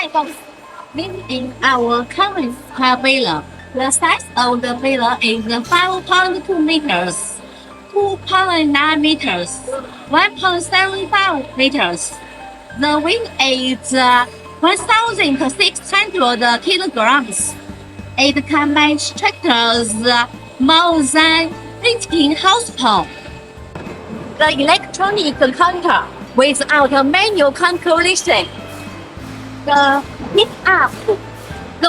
Hi folks, this is our current car baler. The size of the baler is 5.2 meters, 2.9 meters, 1.75 meters. The weight is 1,600 kilograms. It can match tractors more than 15 horsepower. The electronic counter without a manual calculation. The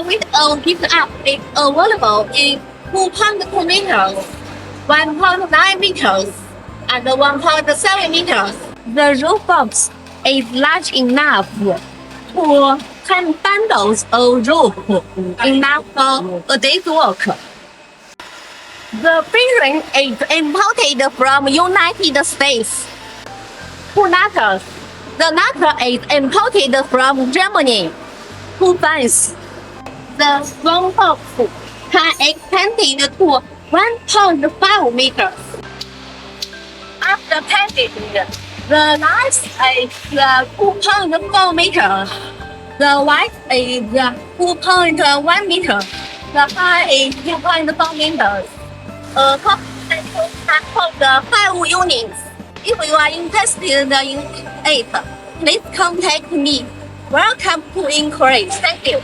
weight of pick up is available in 2.2 meters, 1.9 meters, and 1.7 meters. The roof box is large enough to 10 bundles of rope, enough for a day's work. The bearing is imported from United States. Two nutters. The nutter is imported from Germany. Two fans. The front box can extend to 1.5 meters. After painting, the length is 2.4 meters. The width is 2.1 meters. The height is 2.4 meters. Top central can hold 5 units. If you are interested in it, please contact me. Welcome to Inquiry. Thank you.